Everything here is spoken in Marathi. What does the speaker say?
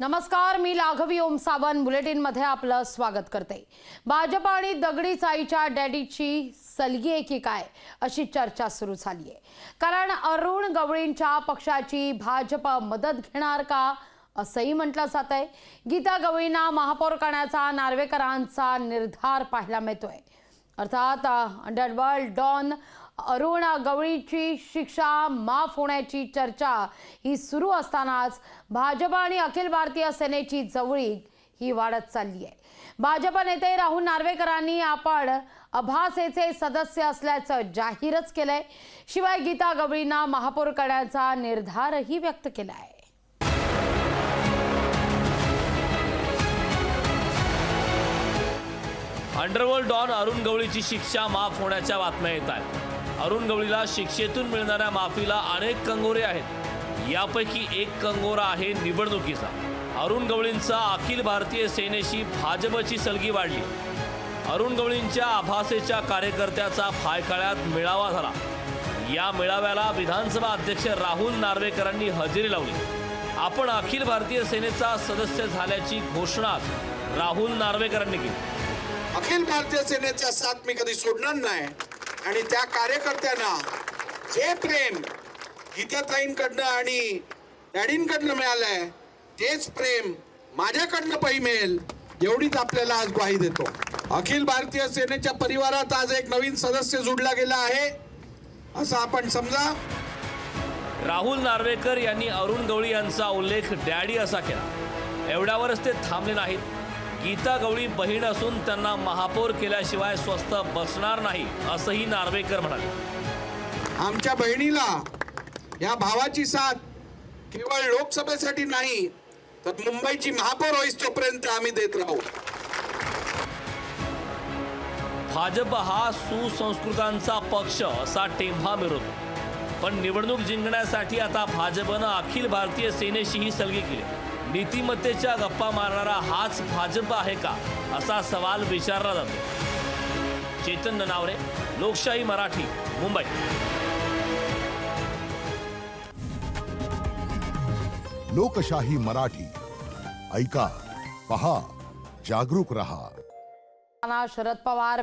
नमस्कार, मी लाघवी ओम सावंत बुलेटिन मध्ये आपलं स्वागत करते। भाजप आणि दगडी चाळीच्या डॅडीची सलगी आहे की काय अशी चर्चा सुरू झाली आहे। कारण अरुण गवळींच्या पक्षाची भाजप मदत घेणार का असंही म्हटलं जात आहे। गीता गवळींना महापौर करण्याचा नार्वेकरांचा निर्धार पाहायला मिळतोय। अर्थात अंडरवर्ल्ड डॉन अरुण गवळीची शिक्षा माफ होण्याची चर्चा ही सुरू असतानाच भाजप आणि अखिल भारतीय सेनेची जवळीक ही वाढत चालली आहे। भाजप नेते राहुल नार्वेकरांनी आपण अभासेचे सदस्य असल्याचं जाहीरच केलंय। शिवाय गीता गवळींना महापौर करण्याचा निर्धारही व्यक्त केला आहे। अंडरवर्ल्ड डॉन अरुण गवळीची शिक्षा माफ होण्याच्या बातम्या येत आहेत। अरुण गवळीला शिक्षेतून मिळणाऱ्या माफीला अनेक कंगोरे आहेत। यापैकी एक कंगोरा आहे निवडणुकीचा। अरुण गवळींचा अखिल भारतीय सेनेशी भाजपची सलगी वाढली। अरुण गवळींच्या आभासेच्या कार्यकर्त्याचा फायकाळ्यात मेळावा झाला। या मेळाव्याला विधानसभा अध्यक्ष राहुल नार्वेकरांनी हजेरी लावली। आपण अखिल भारतीय सेनेचा सदस्य झाल्याची घोषणा राहुल नार्वेकरांनी केली। अखिल भारतीय सेनेचा साथ मी कधी सोडणार नाही आणि त्या कार्यकर्त्यांना जे प्रेम गीताताईंकडनं आणि डॅडींकडनं मिळालंय तेच प्रेम माझ्याकडनं पही मिळेल एवढीच आपल्याला आज ग्वाही देतो। अखिल भारतीय सेनेच्या परिवारात आज एक नवीन सदस्य जोडला गेला आहे असं आपण समजा। राहुल नार्वेकर यांनी अरुण गवळी यांचा उल्लेख डॅडी असा केला। एवढ्यावरच ते थांबले नाहीत। गीता गवळी बहीण असून त्यांना महापौर केल्याशिवाय स्वस्थ बसणार नाही असंही नार्वेकर म्हणाले। आमच्या बहिणीला या भावाची साथ केवळ लोकसभेसाठी नाही तर मुंबईची महापौर होईस तोपर्यंत आम्ही देत राहू। भाजप हा सुसंस्कृतांचा पक्ष असा टेंभा मिरवतो, पण निवडणूक जिंकण्यासाठी आता भाजपनं अखिल भारतीय सेनेशीही सलगी केली। नीतिमत्तेच्या गप्पा मारणारा हाच भाजप आहे का असा सवाल विचारला जातो। चेतन ननावरे, लोकशाही मराठी, मुंबई। लोकशाही मराठी ऐका, पहा, जागरूक रहा। शरद पवार